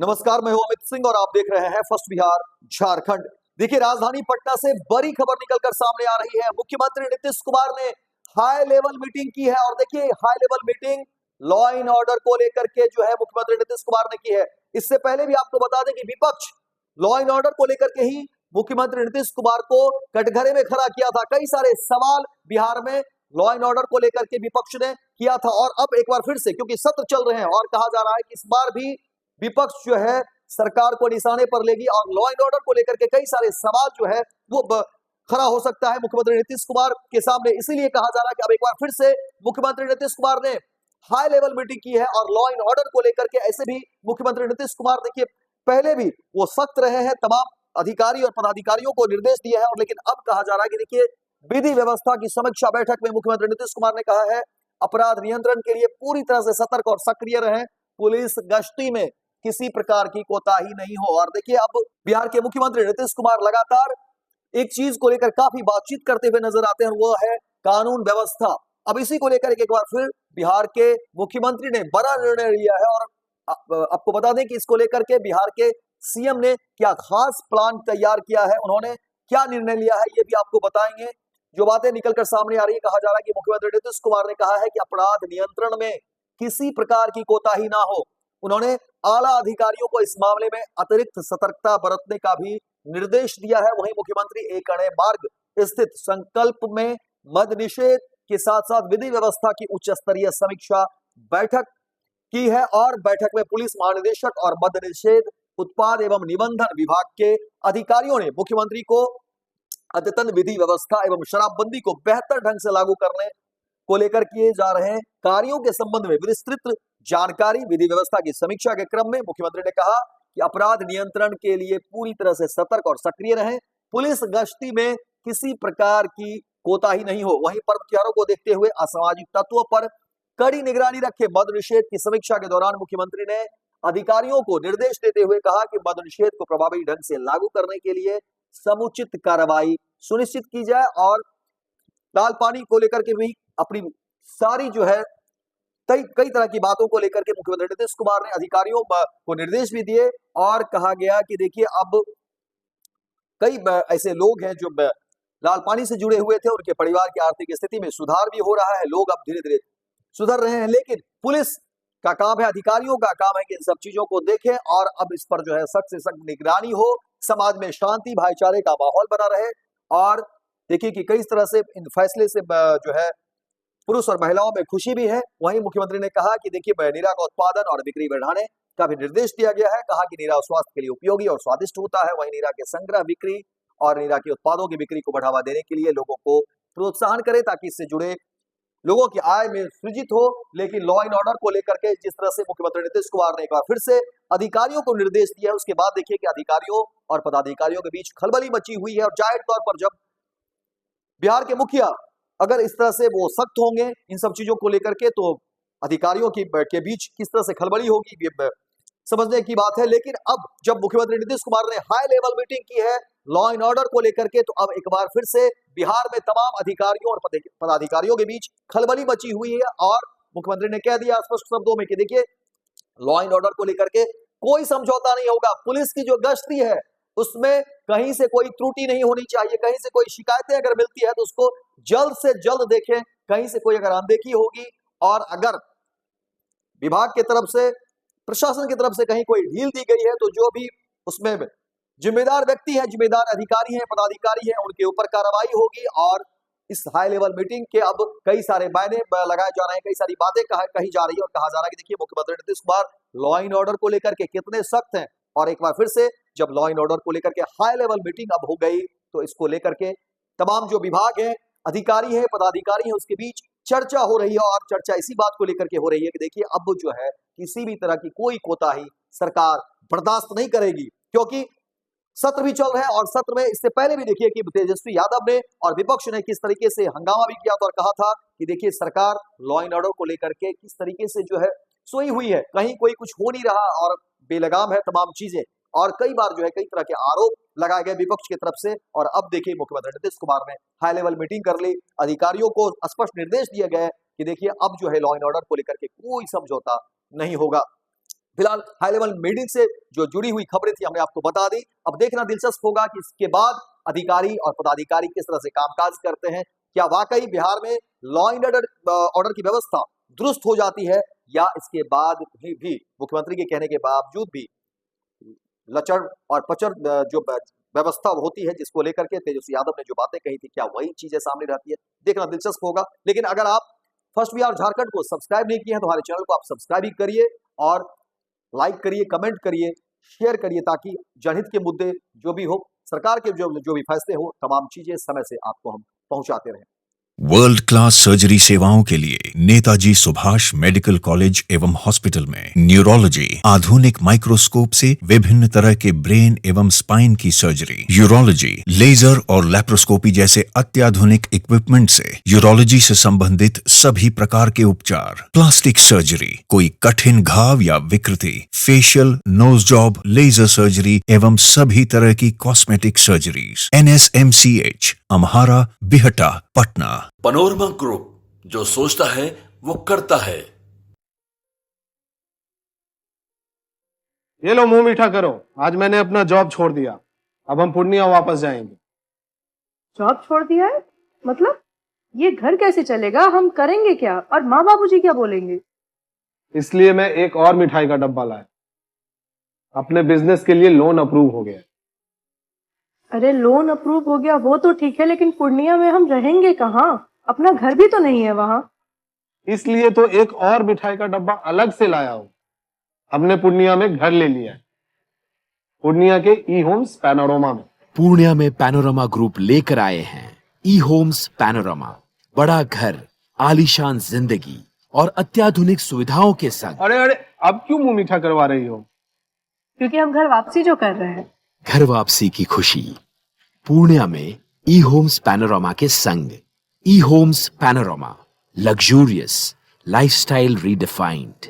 नमस्कार, मैं हूं अमित सिंह और आप देख रहे हैं फर्स्ट बिहार झारखंड। देखिए, राजधानी पटना से बड़ी खबर निकलकर सामने आ रही है। मुख्यमंत्री नीतीश कुमार ने हाई लेवल मीटिंग की है और देखिए, high level meeting law and order को लेकर के जो है मुख्यमंत्री नीतीश कुमार ने की है। इससे पहले भी आपको बता दें कि विपक्ष लॉ एंड ऑर्डर को लेकर के ही मुख्यमंत्री नीतीश कुमार को कटघरे में खड़ा किया था। कई सारे सवाल बिहार में लॉ एंड ऑर्डर को लेकर के विपक्ष ने किया था और अब एक बार फिर से, क्योंकि सत्र चल रहे हैं और कहा जा रहा है कि इस बार भी विपक्ष जो है सरकार को निशाने पर लेगी और लॉ एंड ऑर्डर को लेकर के कई सारे सवाल जो है वो खड़ा हो सकता है मुख्यमंत्री नीतीश कुमार के सामने। इसीलिए कहा जा रहा है कि अब एक बार फिर से मुख्यमंत्री नीतीश कुमार ने हाई लेवल मीटिंग की है और लॉ एंड ऑर्डर को लेकर के ऐसे भी मुख्यमंत्री नीतीश कुमार देखिए पहले भी वो सख्त रहे हैं, तमाम अधिकारी और पदाधिकारियों को निर्देश दिए हैं और लेकिन अब कहा जा रहा है कि देखिए विधि व्यवस्था की समीक्षा बैठक में मुख्यमंत्री नीतीश कुमार ने कहा है अपराध नियंत्रण के लिए पूरी तरह से सतर्क और सक्रिय रहें, पुलिस गश्ती में किसी प्रकार की कोताही नहीं हो। और देखिए, अब बिहार के मुख्यमंत्री नीतीश कुमार लगातार एक चीज को लेकर काफी बातचीत करते हुए नजर आते हैं, वो है कानून व्यवस्था। अब इसी को लेकर एक बार फिर बिहार के मुख्यमंत्री ने बड़ा निर्णय लिया है और आपको बता दें कि इसको लेकर के बिहार के सीएम ने क्या खास प्लान तैयार किया है, उन्होंने क्या निर्णय लिया है, ये भी आपको बताएंगे। जो बातें निकलकर सामने आ रही है, कहा जा रहा है कि मुख्यमंत्री नीतीश कुमार ने कहा है कि अपराध नियंत्रण में किसी प्रकार की कोताही ना हो। उन्होंने आला अधिकारियों को इस मामले में अतिरिक्त सतर्कता बरतने का भी निर्देश दिया है। वहीं मुख्यमंत्री एक अणे मार्ग स्थित संकल्प में मद निषेध के साथ साथ विधि व्यवस्था की उच्च स्तरीय समीक्षा बैठक की है और बैठक में पुलिस महानिदेशक और मद निषेध उत्पाद एवं निबंधन विभाग के अधिकारियों ने मुख्यमंत्री को अद्यतन विधि व्यवस्था एवं शराबबंदी को बेहतर ढंग से लागू करने को लेकर किए जा रहे हैं कार्यों के संबंध में विस्तृत जानकारी। विधि व्यवस्था की समीक्षा के क्रम में मुख्यमंत्री ने कहा कि अपराध नियंत्रण के लिए पूरी तरह से सतर्क और सक्रिय रहें, पुलिस गश्ती में किसी प्रकार की कोताही नहीं हो। वहीं पर्व त्योहारों को देखते हुए असामाजिक तत्वों पर कड़ी निगरानी रखे। मद निषेध की समीक्षा के दौरान मुख्यमंत्री ने अधिकारियों को निर्देश देते हुए कहा कि मद निषेध को प्रभावी ढंग से लागू करने के लिए समुचित कार्रवाई सुनिश्चित की जाए और लाल पानी को लेकर के भी अपनी सारी जो है कई तरह की बातों को लेकर के मुख्यमंत्री नीतीश कुमार ने अधिकारियों को निर्देश भी दिए और कहा गया कि देखिए अब कई ऐसे लोग हैं जो लाल पानी से जुड़े हुए थे, उनके परिवार की आर्थिक स्थिति में सुधार भी हो रहा है, लोग अब धीरे धीरे सुधर रहे हैं। लेकिन पुलिस का काम है, अधिकारियों का काम है कि इन सब चीजों को देखें और अब इस पर जो है सख्त से सख्त निगरानी हो, समाज में शांति भाईचारे का माहौल बना रहे। और देखिए कि कई तरह से इन फैसले से जो है पुरुष और महिलाओं में खुशी भी है। वहीं मुख्यमंत्री ने कहा कि देखिए नीरा का उत्पादन और बिक्री बढ़ाने का भी निर्देश दिया गया है। कहा कि नीरा स्वास्थ्य के लिए उपयोगी और स्वादिष्ट होता है। वहीं नीरा के संग्रह, बिक्री और नीरा के उत्पादों की बिक्री को बढ़ावा देने के लिए लोगों को प्रोत्साहन करे ताकि इससे जुड़े लोगों की आय में सृजित हो। लेकिन लॉ एंड ऑर्डर को लेकर के जिस तरह से मुख्यमंत्री नीतीश कुमार ने एक बार फिर से अधिकारियों को निर्देश दिया है, उसके बाद देखिए कि अधिकारियों और पदाधिकारियों के बीच खलबली मची हुई है। और जाहिर तौर पर जब बिहार के मुखिया अगर इस तरह से वो सख्त होंगे इन सब चीजों को लेकर के, तो अधिकारियों के बीच किस तरह से खलबली होगी ये समझने की बात है। लेकिन अब जब मुख्यमंत्री नीतीश कुमार ने हाई लेवल मीटिंग की है लॉ एंड ऑर्डर को लेकर के, तो अब एक बार फिर से बिहार में तमाम अधिकारियों और पदाधिकारियों के बीच खलबली मची हुई है। और मुख्यमंत्री ने कह दिया स्पष्ट शब्दों में कि देखिए लॉ एंड ऑर्डर को लेकर के कोई समझौता नहीं होगा। पुलिस की जो गश्ती है उसमें कहीं से कोई त्रुटि नहीं होनी चाहिए, कहीं से कोई शिकायतें अगर मिलती है तो उसको जल्द से जल्द देखें, कहीं से कोई अगर अनदेखी होगी और अगर विभाग की तरफ से, प्रशासन की तरफ से कहीं कोई ढील दी गई है तो जो भी उसमें जिम्मेदार व्यक्ति है, जिम्मेदार अधिकारी है, पदाधिकारी है, उनके ऊपर कार्रवाई होगी। और इस हाई लेवल मीटिंग के अब कई सारे मायने लगाए जा रहे हैं, कई सारी बातें कही जा रही है और कहा जा रहा है कि देखिए मुख्यमंत्री Nitish Kumar law and order को लेकर के कितने सख्त हैं। और एक बार फिर से जब लॉ एंड ऑर्डर को लेकर के हाई लेवल मीटिंग अब हो गई तो इसको लेकर के तमाम जो विभाग है, अधिकारी है, पदाधिकारी है, उसके बीच चर्चा हो रही है। और चर्चा इसी बात को लेकर के हो रही है कि देखिए अब जो है किसी भी तरह की कोई कोताही सरकार बर्दाश्त नहीं करेगी, क्योंकि सत्र भी चल रहा है। और सत्र में इससे पहले भी देखिए कि तेजस्वी यादव ने और विपक्ष ने किस तरीके से हंगामा भी किया था और कहा था कि देखिए सरकार लॉ एंड ऑर्डर को लेकर के किस तरीके से जो है सोई हुई है, कहीं कोई कुछ हो नहीं रहा और बेलगाम है तमाम चीजें। और कई बार जो है कई तरह के आरोप लगाए गए विपक्ष की तरफ से। और अब देखिए मुख्यमंत्री नीतीश कुमार ने हाई लेवल मीटिंग कर ली, अधिकारियों को स्पष्ट निर्देश दिए गए कि देखिए अब जो है लॉ एंड ऑर्डर को लेकर के कोई समझौता नहीं होगा। फिलहाल हाई लेवल मीटिंग से जो जुड़ी हुई खबरें थी हमने आपको बता दी। अब देखना दिलचस्प होगा कि इसके बाद अधिकारी और पदाधिकारी किस तरह से कामकाज करते हैं। क्या वाकई बिहार में लॉ एंड ऑर्डर की व्यवस्था दुरुस्त हो जाती है, या इसके बाद भी मुख्यमंत्री के कहने के बावजूद भी लचर और पचर जो व्यवस्था होती है जिसको लेकर के तेजस्वी यादव ने जो बातें कही थी, क्या वही चीजें सामने रहती है, देखना दिलचस्प होगा। लेकिन अगर आप फर्स्ट बिहार झारखंड को सब्सक्राइब नहीं किए हैं तो हमारे चैनल को आप सब्सक्राइब ही करिए और लाइक करिए, कमेंट करिए, शेयर करिए, ताकि जनहित के मुद्दे जो भी हो, सरकार के जो भी फैसले हो, तमाम चीजें समय से आपको हम पहुंचाते रहें। वर्ल्ड क्लास सर्जरी सेवाओं के लिए नेताजी सुभाष मेडिकल कॉलेज एवं हॉस्पिटल में न्यूरोलॉजी, आधुनिक माइक्रोस्कोप से विभिन्न तरह के ब्रेन एवं स्पाइन की सर्जरी, यूरोलॉजी, लेजर और लैप्रोस्कोपी जैसे अत्याधुनिक इक्विपमेंट से यूरोलॉजी से संबंधित सभी प्रकार के उपचार, प्लास्टिक सर्जरी, कोई कठिन घाव या विकृति, facial, nose job, laser surgery एवं सभी तरह की cosmetic surgeries. NSMCH, Amhara, Bihta, Patna. Panorama group, जो सोचता है वो करता है। ये लो मुंह मीठा करो, आज मैंने अपना जॉब छोड़ दिया। अब हम पूर्णिया वापस जाएंगे। जॉब छोड़ दिया है? मतलब ये घर कैसे चलेगा? हम करेंगे क्या? और माँ बाबूजी क्या बोलेंगे? इसलिए मैं एक और मिठाई का डब्बा लाया। अपने बिजनेस के लिए लोन अप्रूव हो गया। अरे लोन अप्रूव हो गया वो तो ठीक है, लेकिन पूर्णिया में हम रहेंगे कहाँ? अपना घर भी तो नहीं है वहाँ। इसलिए तो एक और मिठाई का डब्बा अलग से लाया हूँ। हमने पूर्णिया में घर ले लिया है, पूर्णिया के ई होम्स पैनोरमा में। पूर्णिया में पैनोरमा ग्रुप लेकर आए हैं ई होम्स पैनोरमा, बड़ा घर, आलीशान जिंदगी और अत्याधुनिक सुविधाओं के संग। अरे अरे, अब क्यों मुंह मीठा करवा रही हो? क्योंकि हम घर वापसी जो कर रहे हैं। घर वापसी की खुशी पूर्णिया में ई होम्स पैनोरमा के संग। ई homes Panorama, luxurious lifestyle redefined.